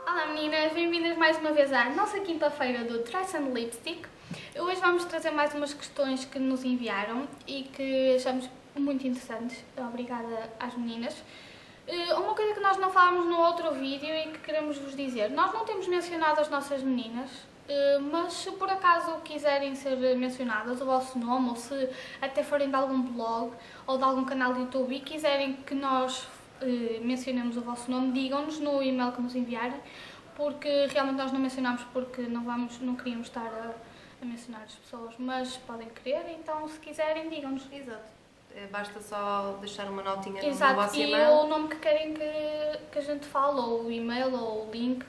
Olá meninas, bem-vindas mais uma vez à nossa quinta-feira do Try Some Lipstick. Hoje vamos trazer mais umas questões que nos enviaram e que achamos muito interessantes. Obrigada às meninas. Uma coisa que nós não falámos no outro vídeo e que queremos vos dizer, nós não temos mencionado as nossas meninas, mas se por acaso quiserem ser mencionadas, o vosso nome, ou se até forem de algum blog ou de algum canal de YouTube e quiserem que nós mencionemos o vosso nome, digam-nos no e-mail que nos enviarem, porque realmente nós não mencionamos porque não queríamos estar a mencionar as pessoas, mas podem querer, então se quiserem digam-nos. Exato. Basta só deixar uma notinha no Exato, vosso e e-mail. o nome que querem que a gente fale, ou o e-mail, ou o link,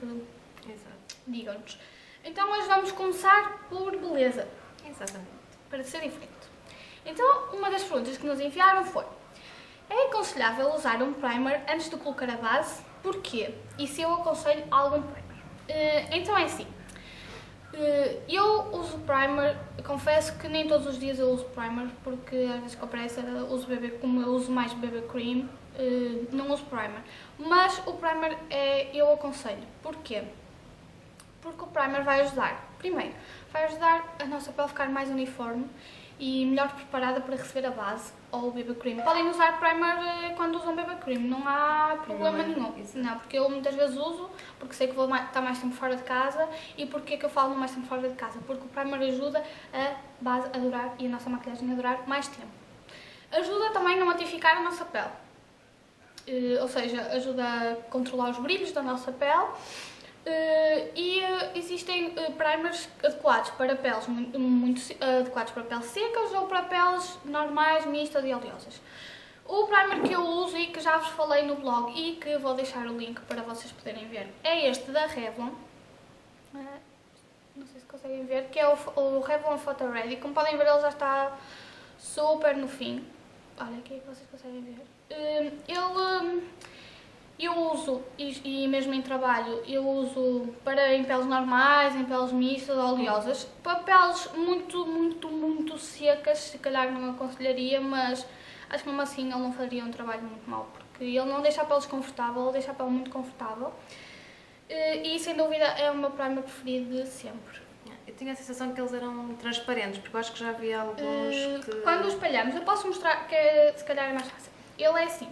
Exato. digam-nos. Então hoje vamos começar por beleza, Exatamente. para ser diferente. Então, uma das perguntas que nos enviaram foi: é aconselhável usar um primer antes de colocar a base? Porquê? E se eu aconselho algum primer? Então é assim, eu uso primer, confesso que nem todos os dias eu uso primer, porque às vezes com a pressa uso BB, como eu uso mais BB Cream, não uso primer. Mas o primer eu aconselho. Porquê? Porque o primer vai ajudar, primeiro, vai ajudar a nossa pele a ficar mais uniforme e melhor preparada para receber a base ou o BB Cream. Podem usar primer quando usam BB Cream, não há problema nenhum. Não, porque eu muitas vezes uso, porque sei que vou estar mais tempo fora de casa. E porquê é que eu falo mais tempo fora de casa? Porque o primer ajuda a base a durar e a nossa maquilhagem a durar mais tempo. Ajuda também a matificar a nossa pele, ou seja, ajuda a controlar os brilhos da nossa pele. Existem primers adequados para peles muito adequados para peles secas ou para peles normais, mistas e oleosas. O primer que eu uso e que já vos falei no blog e que vou deixar o link para vocês poderem ver é este da Revlon. Não sei se conseguem ver, que é o Revlon Photo Ready. Como podem ver, ele já está super no fim. Olha aqui que vocês conseguem ver. Eu uso, e mesmo em trabalho, eu uso em peles normais, em peles mistas, oleosas. Para peles muito secas, se calhar não aconselharia, mas acho que mesmo assim ele não faria um trabalho muito mau, porque ele não deixa a pele desconfortável, ele deixa a pele muito confortável. E sem dúvida é o meu primer preferido de sempre. Eu tinha a sensação que eles eram transparentes, porque eu acho que já havia alguns que... Quando o espalhamos, eu posso mostrar que se calhar é mais fácil. Ele é assim.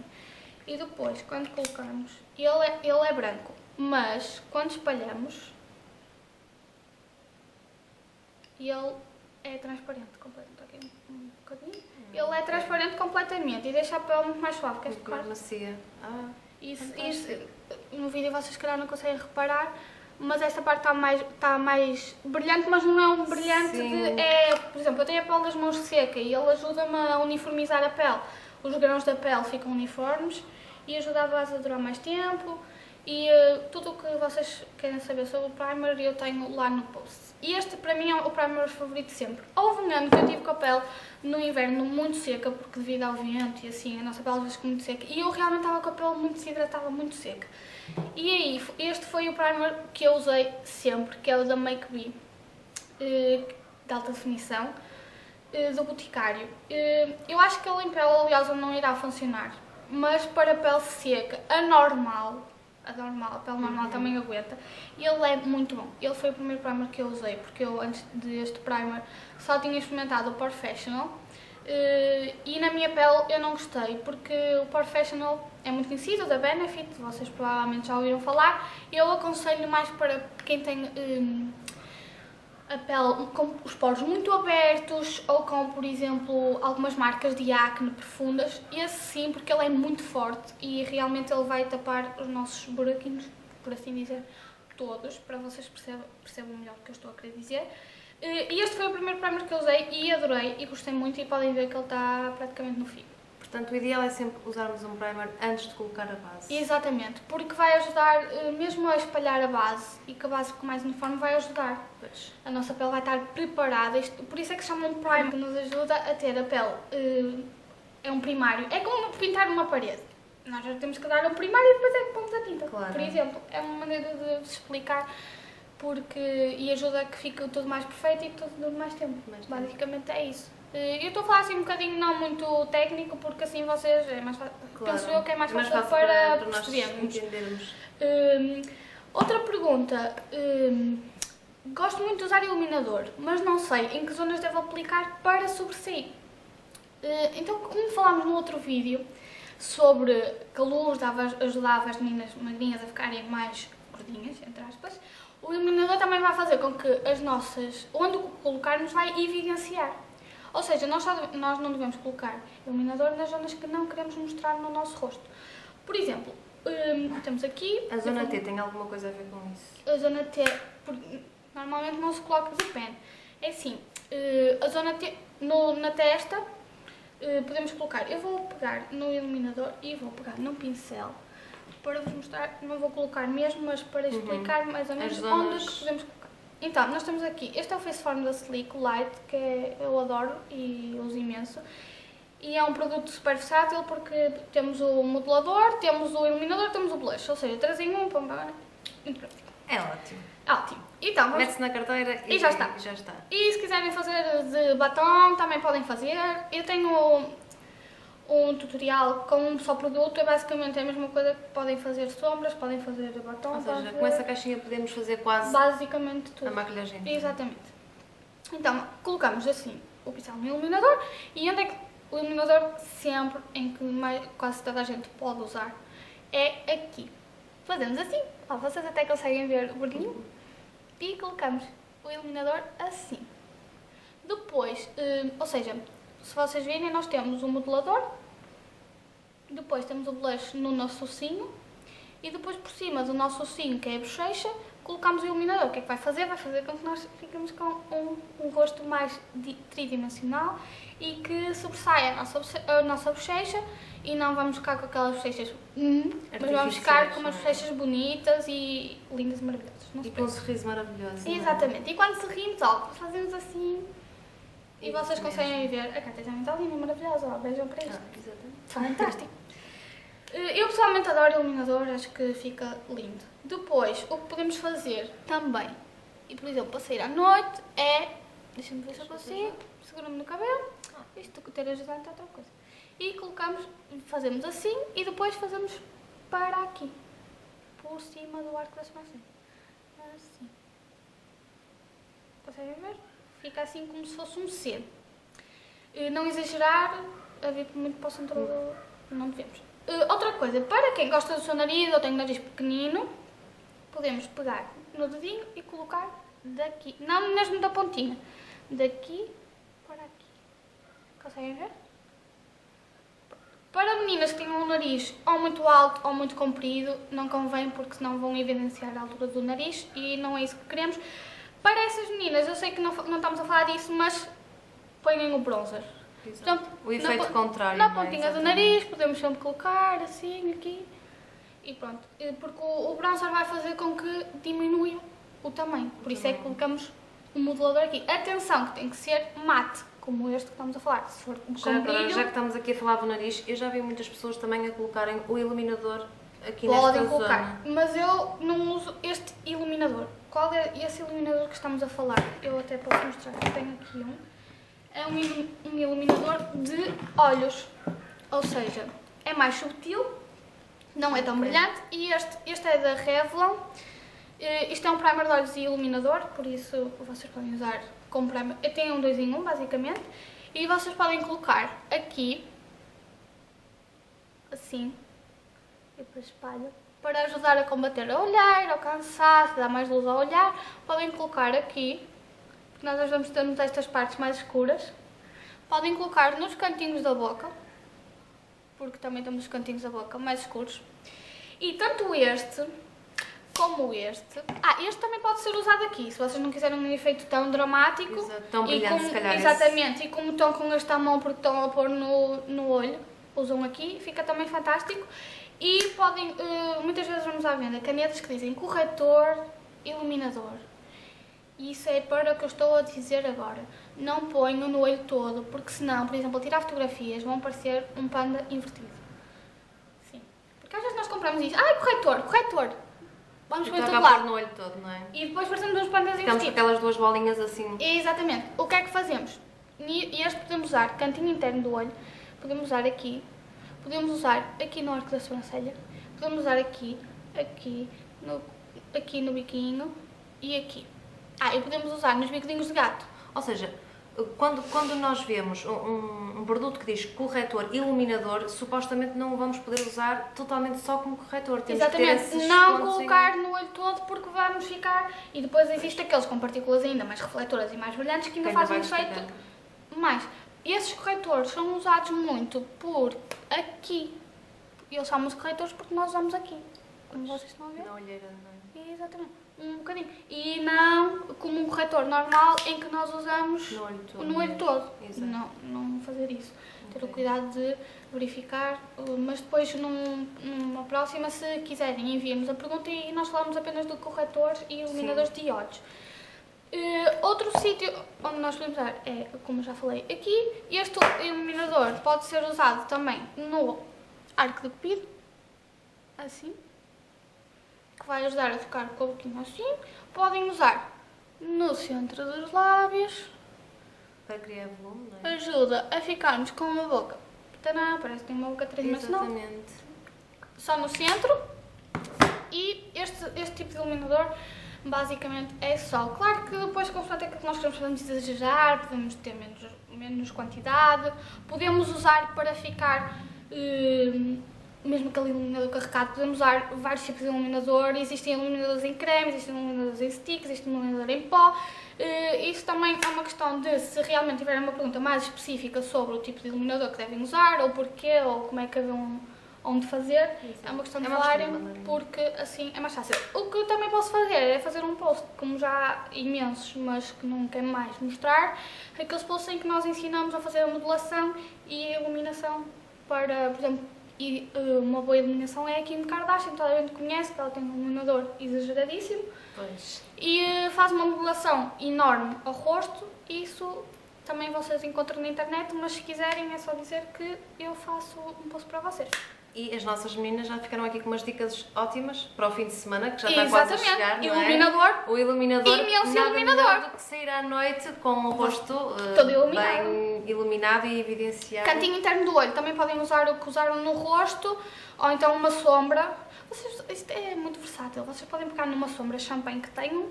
E depois, quando colocamos, ele é branco, mas quando espalhamos, ele é transparente completamente. Aqui um bocadinho. Ele é transparente completamente e deixa a pele muito mais suave. Que muito mais macia. Isso, no vídeo vocês se calhar não conseguem reparar, mas esta parte está mais brilhante, mas não é um brilhante por exemplo, eu tenho a pele das mãos seca e ele ajuda-me a uniformizar a pele. Os grãos da pele ficam uniformes e ajuda a base a durar mais tempo. E tudo o que vocês querem saber sobre o primer eu tenho lá no post. E este para mim é o primer favorito sempre. Houve um ano que eu tive com a pele no inverno muito seca, porque devido ao vento e assim, a nossa pele às vezes fica muito seca. E eu realmente estava com a pele muito desidratada, muito seca. E aí, este foi o primer que eu usei sempre, que é o da Make B, de alta definição, do Boticário. Eu acho que ele em pele oleosa não irá funcionar, mas para pele seca, a pele normal também aguenta. E ele é muito bom. Ele foi o primeiro primer que eu usei, porque eu antes deste primer só tinha experimentado o Professional. E na minha pele eu não gostei, porque o Professional é muito conhecido, da Benefit, vocês provavelmente já ouviram falar. Eu aconselho mais para quem tem a pele com os poros muito abertos ou com, por exemplo, algumas marcas de acne profundas. Esse sim, porque ele é muito forte e realmente ele vai tapar os nossos buraquinhos, por assim dizer, todos, para vocês percebam melhor o que eu estou a querer dizer. E este foi o primeiro primer que eu usei e adorei e gostei muito, e podem ver que ele está praticamente no fim. Portanto, o ideal é sempre usarmos um primer antes de colocar a base. Exatamente, porque vai ajudar mesmo a espalhar a base e que a base fique mais uniforme, vai ajudar. Pois. A nossa pele vai estar preparada, por isso é que se chama um primer, que nos ajuda a ter a pele, é um primário, é como pintar uma parede. Nós já temos que dar um primário e depois é que pomos a tinta, claro. Por exemplo, é uma maneira de se explicar, e ajuda a que fique tudo mais perfeito e que tudo dure mais tempo. Basicamente é isso. Eu estou a falar assim um bocadinho não muito técnico, porque assim vocês, é mais fácil, penso eu que é mais fácil para nós percebermos. entendermos. Outra pergunta. Gosto muito de usar iluminador, mas não sei em que zonas devo aplicar para sobressair. Então, como falámos no outro vídeo sobre que a luz ajudava as meninas magrinhas a ficarem mais gordinhas, entre aspas, o iluminador também vai fazer com que as nossas, onde o colocarmos, vai evidenciar. Ou seja, nós não devemos colocar iluminador nas zonas que não queremos mostrar no nosso rosto. Por exemplo, temos aqui... A zona T tem alguma coisa a ver com isso? A zona T, normalmente não se coloca de pé. É assim, a zona T, na testa, podemos colocar... Eu vou pegar no iluminador e vou pegar num pincel para vos mostrar, não vou colocar mesmo, mas para explicar mais ou menos onde que podemos colocar. Então, nós temos aqui, este é o Faceform da Silico Light, que eu adoro e uso imenso. E é um produto super versátil porque temos o modelador, temos o iluminador, temos o blush. Ou seja, 3 em 1, muito prático. É ótimo. Ótimo. Então, mete-se na carteira e já está. E se quiserem fazer de batom, também podem fazer. Eu tenho um tutorial com um só produto, é basicamente a mesma coisa que podem fazer sombras, podem fazer batom. Ou seja, com essa caixinha podemos fazer quase basicamente tudo. A maquilhagem. Exatamente. Então, colocamos assim o pincel no iluminador e onde é que o iluminador sempre, em que quase toda a gente pode usar, é aqui. Fazemos assim, ó, vocês até conseguem ver o brilhinho, e colocamos o iluminador assim. Depois, ou seja, se vocês virem, nós temos o modelador, depois temos o blush no nosso focinho e depois por cima do nosso focinho, que é a bochecha, colocamos o iluminador. O que é que vai fazer? Vai fazer com que nós fiquemos com um rosto mais tridimensional e que sobressaia a nossa bochecha e não vamos ficar com aquelas bochechas, mas vamos ficar com umas bochechas bonitas e lindas e maravilhosas. E com um sorriso maravilhoso. Exatamente. E quando sorrimos, ó, fazemos assim. E vocês conseguem ver, a Cátia também está linda, maravilhosa, ó, beijam para isto. Exatamente. Fantástico. Eu pessoalmente adoro iluminador, acho que fica lindo. Depois, o que podemos fazer também, e por exemplo, para sair à noite, é... Deixa-me ver se eu consigo, segura-me no cabelo, isto ter ajudante é outra coisa. E colocamos, fazemos assim e depois fazemos para aqui, por cima do arco da sobrancelha. Assim. Conseguem ver? Fica assim como se fosse um C. Não exagerar, a vir muito para o centro do... não devemos. Outra coisa, para quem gosta do seu nariz ou tem o nariz pequenino, podemos pegar no dedinho e colocar daqui, não mesmo da pontinha, daqui para aqui. Conseguem ver? Para meninas que tenham um nariz ou muito alto ou muito comprido, não convém porque senão vão evidenciar a altura do nariz e não é isso que queremos. Para essas meninas, eu sei que não estamos a falar disso, mas ponham o bronzer. Portanto, o efeito contrário. Na pontinha do nariz, podemos sempre colocar assim, aqui, e pronto. Porque o bronzer vai fazer com que diminua o tamanho. Por isso é que colocamos o modelador aqui. Atenção, que tem que ser mate, como este que estamos a falar. Se for com brilho, já que estamos aqui a falar do nariz, eu já vi muitas pessoas também a colocarem o iluminador aqui podem nesta colocar, zona. mas eu não uso este iluminador. Qual é esse iluminador que estamos a falar? Eu até posso mostrar, eu tenho aqui um. É um iluminador de olhos, ou seja, é mais subtil, não é tão brilhante, e este é da Revlon. Isto é um primer de olhos e iluminador, por isso vocês podem usar como primer. Eu tenho um 2 em 1 basicamente, e vocês podem colocar aqui, assim, e depois espalho, para ajudar a combater a olheira, ao cansaço, dar mais luz ao olhar. Podem colocar aqui, porque nós vamos ter estas partes mais escuras. Podem colocar nos cantinhos da boca, porque também temos os cantinhos da boca mais escuros. E tanto este como este... este também pode ser usado aqui, se vocês não quiserem um efeito tão dramático. Exato, tão brilhante, se calhar. Exatamente, e como estão com esta mão porque estão a pôr no olho, usam aqui, fica também fantástico. E podem, muitas vezes vamos à venda canetas que dizem corretor, iluminador. E isso é para o que eu estou a dizer agora. Não ponham no olho todo, porque senão, por exemplo, ao tirar fotografias, vão parecer um panda invertido. Sim. Porque às vezes nós compramos isso. Corretor! Vamos pôr todo lado. No olho todo, não é? E depois parecemos uns pandas Ficamos invertidos. com aquelas duas bolinhas assim. Exatamente. O que é que fazemos? Este podemos usar cantinho interno do olho, podemos usar aqui, podemos usar aqui no arco da sobrancelha, podemos usar aqui, aqui no biquinho e aqui. E podemos usar nos bigodinhos de gato. Ou seja, quando nós vemos um produto que diz corretor iluminador, supostamente não o vamos poder usar totalmente só como corretor. Temos Exatamente, que ter esses não pontos colocar no olho todo porque vamos ficar... E depois existem aqueles com partículas ainda mais refletoras e mais brilhantes que ainda fazem um efeito mais. Esses corretores são usados muito por aqui. E eles chamam-se corretores porque nós usamos aqui. Como vocês estão a ver? Na olheira, não é? Exatamente, um bocadinho. E não como um corretor normal em que nós usamos no olho todo. Não fazer isso. Ter o cuidado de verificar, mas depois numa próxima, se quiserem, enviem-nos a pergunta e nós falamos apenas de corretores e iluminadores de olhos. Outro sítio onde nós podemos usar é, como já falei, aqui. Este iluminador pode ser usado também no arco de cupido, assim, que vai ajudar a ficar com o boquinho assim. Podem usar no centro dos lábios, para criar volume, não é? ajuda a ficarmos com uma boca, tadã, parece que tem uma boca tridimensional. Exatamente. Só no centro. E este tipo de iluminador basicamente é só. Claro que depois, consoante aquilo que nós queremos, podemos exagerar, podemos ter menos quantidade, podemos usar para ficar, mesmo aquele iluminador carregado, podemos usar vários tipos de iluminador. Existem iluminadores em creme, existem iluminadores em stick, existe iluminador em pó. Isso também é uma questão de, se realmente tiverem uma pergunta mais específica sobre o tipo de iluminador que devem usar, ou porquê, ou como é que onde fazer, é uma questão de falarem, porque assim é mais fácil. O que eu também posso fazer é fazer um post, como já há imensos, mas que não quero mais mostrar, aqueles posts em que nós ensinamos a fazer a modulação e a iluminação para, por exemplo, uma boa iluminação é a Kim Kardashian, toda a gente conhece, que ela tem um iluminador exageradíssimo. Pois. E faz uma modulação enorme ao rosto. Isso também vocês encontram na internet, mas se quiserem é só dizer que eu faço um post para vocês. E as nossas meninas já ficaram aqui com umas dicas ótimas para o fim de semana, que já está quase a chegar, não é? O iluminador. Imenso nada iluminador. melhor do que sair à noite com o rosto todo iluminado. bem iluminado e evidenciado. Cantinho interno do olho. Também podem usar o que usaram no rosto, ou então uma sombra. Isto é muito versátil. Vocês podem pegar numa sombra champanhe que tenham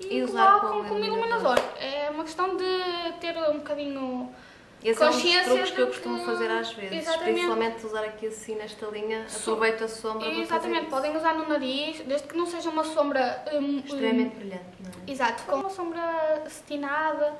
e usar colocam como iluminador. É uma questão de ter um bocadinho... Esse é um dos truques que eu costumo fazer às vezes, Exatamente. Principalmente usar aqui assim nesta linha, aproveito a sombra para Exatamente, fazer podem usar no nariz, desde que não seja uma sombra... extremamente brilhante, não é? Exato, com uma sombra cetinada,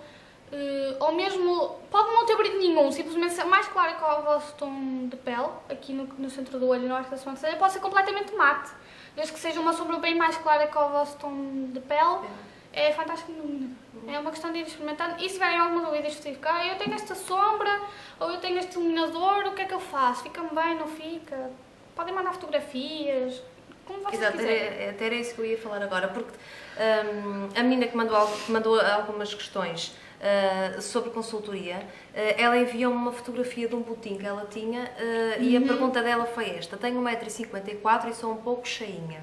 ou mesmo, pode não ter brilho nenhum, simplesmente ser mais clara que o vosso tom de pele, aqui no centro do olho, no arco da sobrancelha, pode ser completamente mate, desde que seja uma sombra bem mais clara que o vosso tom de pele. É fantástico no iluminador. É uma questão de ir experimentando. E se tiverem alguma dúvida específica, eu tenho esta sombra, ou eu tenho este iluminador, o que é que eu faço? Fica-me bem, não fica? Podem mandar fotografias, como vocês quiserem. Até era isso que eu ia falar agora, porque a menina que mandou algumas questões sobre consultoria, ela enviou-me uma fotografia de um botim que ela tinha e a pergunta dela foi esta: tenho 1,54 m e sou um pouco cheinha.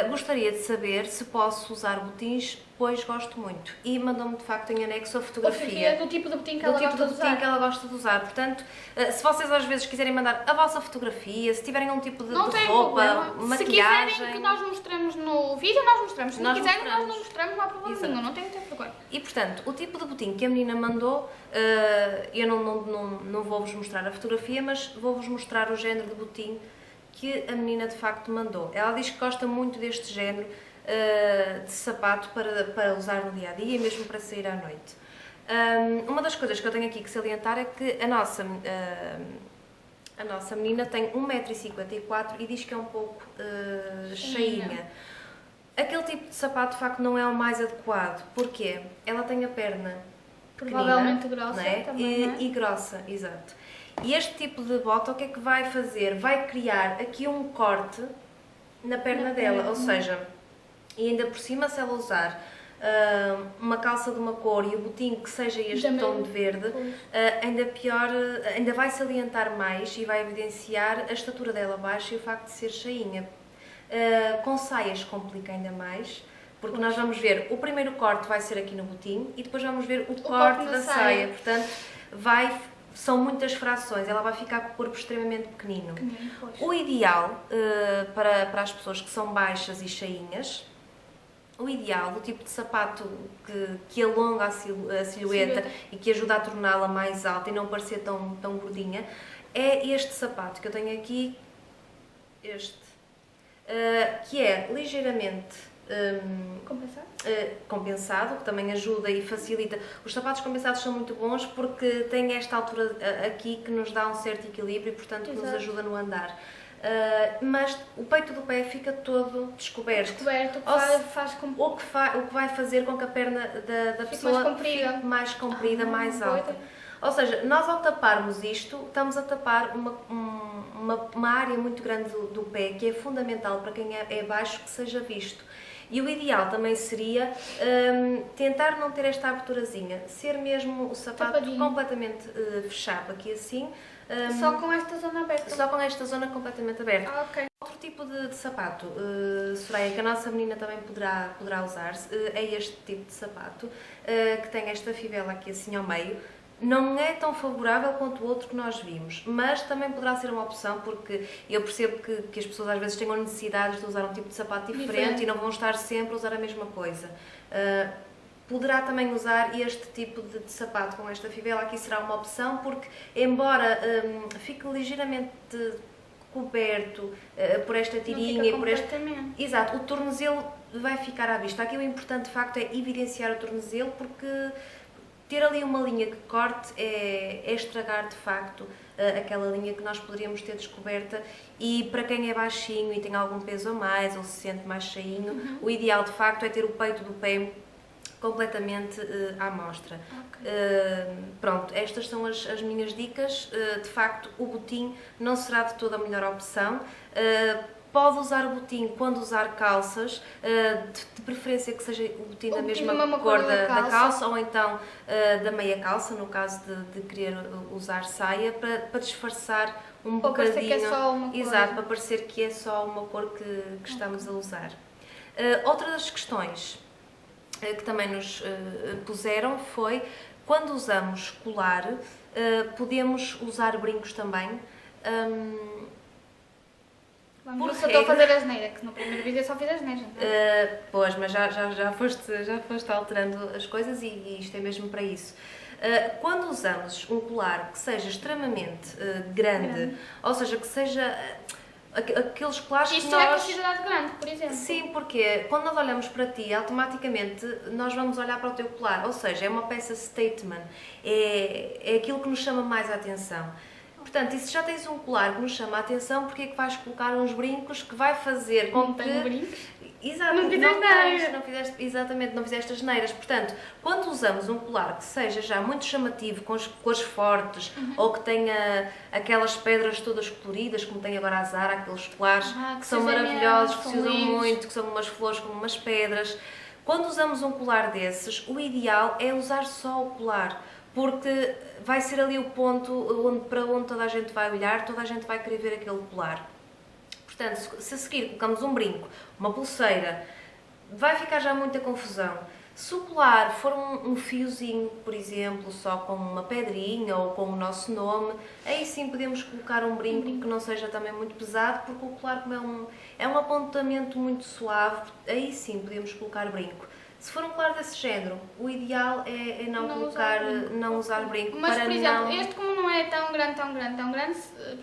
Gostaria de saber se posso usar botins, pois gosto muito. E mandou-me de facto em anexo a fotografia do tipo de botim que ela gosta de usar. Portanto, se vocês às vezes quiserem mandar a vossa fotografia, se tiverem um tipo de roupa, problema. maquiagem... Se quiserem que nós mostremos no vídeo, nós mostramos. Se não quiserem, nós não mostramos, não há problema nenhum, não tem que ter vergonha. E portanto, o tipo de botim que a menina mandou, eu não vou-vos mostrar a fotografia, mas vou-vos mostrar o género de botim que a menina de facto mandou. Ela diz que gosta muito deste género de sapato para usar no dia a dia e mesmo para sair à noite. Uma das coisas que eu tenho aqui que salientar é que a nossa menina tem 1,54 m e diz que é um pouco cheinha. Aquele tipo de sapato de facto não é o mais adequado. Porquê? Ela tem a perna provavelmente grossa, não é? também, não é? E grossa, exato. E este tipo de bota o que é que vai fazer? Vai criar aqui um corte na perna dela, ou seja, e ainda por cima, se ela usar uma calça de uma cor e o botinho que seja este tom de verde, ainda pior, ainda vai salientar mais e vai evidenciar a estatura dela baixa e o facto de ser cheinha. Com saias complica ainda mais, porque nós vamos ver, o primeiro corte vai ser aqui no botinho e depois vamos ver o corte da saia, portanto vai são muitas frações, ela vai ficar com o corpo extremamente pequenino. Pois. O ideal para as pessoas que são baixas e cheinhas, o ideal, o tipo de sapato que alonga a silhueta e que ajuda a torná-la mais alta e não parecer tão gordinha, é este sapato que eu tenho aqui, que é ligeiramente compensado, que também ajuda e facilita. Os sapatos compensados são muito bons porque têm esta altura aqui que nos dá um certo equilíbrio e, portanto, que nos ajuda no andar. Mas o peito do pé fica todo descoberto. O que vai fazer com que a perna da pessoa fique mais comprida, mais alta. Ou seja, nós ao taparmos isto, estamos a tapar uma área muito grande do pé, que é fundamental para quem é baixo que seja visto. E o ideal também seria tentar não ter esta aberturazinha, ser mesmo o sapato tapadinho, completamente fechado, aqui assim. Só com esta zona aberta? Só com esta zona completamente aberta. Ok. Outro tipo de sapato, Soraya, que a nossa menina também poderá usar, é este tipo de sapato, que tem esta fivela aqui assim ao meio. Não é tão favorável quanto o outro que nós vimos, mas também poderá ser uma opção, porque eu percebo que as pessoas às vezes tenham necessidades de usar um tipo de sapato diferente e não vão estar sempre a usar a mesma coisa. Poderá também usar este tipo de sapato com esta fivela, aqui será uma opção, porque embora fique ligeiramente coberto por esta tirinha e por este... Exato, o tornozelo vai ficar à vista. Aqui o importante de facto é evidenciar o tornozelo, porque ter ali uma linha que corte é estragar de facto aquela linha que nós poderíamos ter descoberta, e para quem é baixinho e tem algum peso a mais ou se sente mais cheinho, o ideal de facto é ter o peito do pé completamente à mostra. Okay. Pronto, estas são as minhas dicas. De facto, o botim não será de toda a melhor opção. Pode usar o botim quando usar calças, de preferência que seja o botim da mesma cor da calça, ou então da meia calça, no caso de querer usar saia, para disfarçar um bocadinho. Para parecer que é só uma cor. Exato, para parecer que é só uma cor que estamos a usar. Outra das questões que também nos puseram foi: quando usamos colar, podemos usar brincos também? Por isso eu estou a fazer asneira, que no primeiro vídeo eu só fiz asneira. Pois, mas já foste alterando as coisas e isto é mesmo para isso. Quando usamos um colar que seja extremamente grande, ou seja, que seja aqueles colares que nós... é considerado grande, por exemplo. Sim, porque quando nós olhamos para ti, automaticamente nós vamos olhar para o teu colar, ou seja, é uma peça statement, é aquilo que nos chama mais a atenção. Portanto, e se já tens um colar que nos chama a atenção, porque é que vais colocar uns brincos que vai fazer com que... Não tenho brincos? Exato, não fizeste as neiras. Portanto, quando usamos um colar que seja já muito chamativo, com as cores fortes, ou que tenha aquelas pedras todas coloridas, como tem agora a Zara, aqueles colares que são maravilhosos, que se usam muito, que são umas flores com umas pedras. Quando usamos um colar desses, o ideal é usar só o colar, porque vai ser ali o ponto para onde toda a gente vai olhar, toda a gente vai querer ver aquele colar. Portanto, se a seguir colocamos um brinco, uma pulseira, vai ficar já muita confusão. Se o colar for um fiozinho, por exemplo, só com uma pedrinha ou com o nosso nome, aí sim podemos colocar um brinco que não seja também muito pesado, porque o colar, como é um apontamento muito suave, aí sim podemos colocar brinco. Se for um colar desse género, o ideal é não usar brinco. Mas, por exemplo, este como não é tão grande, por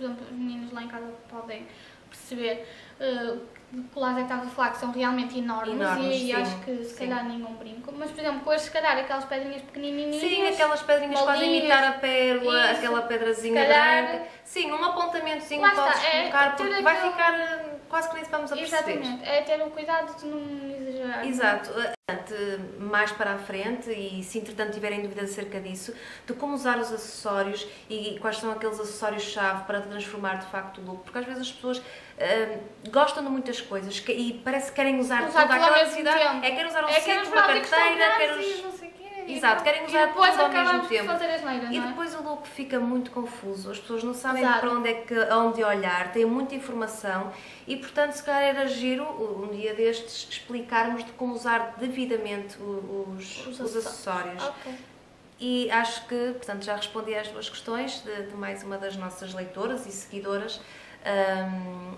exemplo, os meninos lá em casa podem perceber que colares é que estás a falar, que são realmente enormes e acho que se calhar nenhum brinco. Mas, por exemplo, com estes, se calhar, aquelas pedrinhas pequenininhas. Sim, aquelas pedrinhas quase a imitar a pérola, aquela pedrazinha branca. Sim, um apontamentozinho podes colocar, porque vai ficar quase que nem se vamos a perceber. Exatamente, é ter o cuidado de não exagerar. Exato. Mais para a frente, e se entretanto tiverem dúvidas acerca disso, de como usar os acessórios e quais são aqueles acessórios-chave para transformar de facto o look, porque às vezes as pessoas gostam de muitas coisas e parece que querem usar toda aquela necessidade, querem usar um cinto, uma carteira, exato, querem usar tudo ao mesmo tempo. E depois o look fica muito confuso, as pessoas não sabem para onde olhar, têm muita informação e, portanto, se calhar era giro, um dia destes, explicarmos de como usar devidamente os acessórios. Okay. E acho que, portanto, já respondi às duas questões de mais uma das nossas leitoras e seguidoras.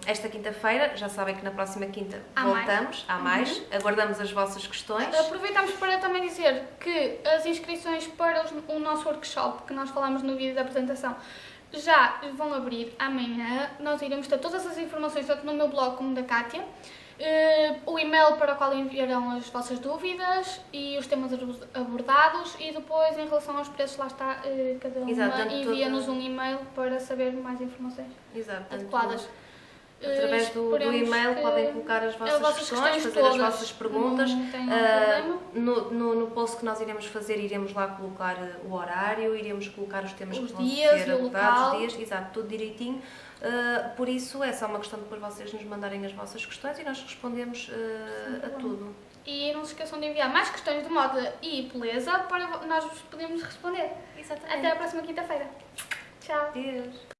Esta quinta-feira, já sabem que na próxima quinta voltamos, há mais, aguardamos as vossas questões. Aproveitamos para também dizer que as inscrições para o nosso workshop, que nós falámos no vídeo da apresentação, já vão abrir amanhã. Nós iremos ter todas as informações, tanto no meu blog como da Kátia, o e-mail para o qual enviarão as vossas dúvidas e os temas abordados, e depois, em relação aos preços, lá está, cada uma envia-nos um e-mail para saber mais informações adequadas. Através do e-mail podem colocar as vossas questões, fazer as vossas perguntas. No post que nós iremos fazer, iremos lá colocar o horário, iremos colocar os temas que vão ser abordados, os dias, exato, tudo direitinho. Por isso é só uma questão de depois vocês nos mandarem as vossas questões e nós respondemos a tudo. E não se esqueçam de enviar mais questões de moda e beleza para nós podermos responder. Exatamente. Até a próxima quinta-feira. Tchau. Adeus.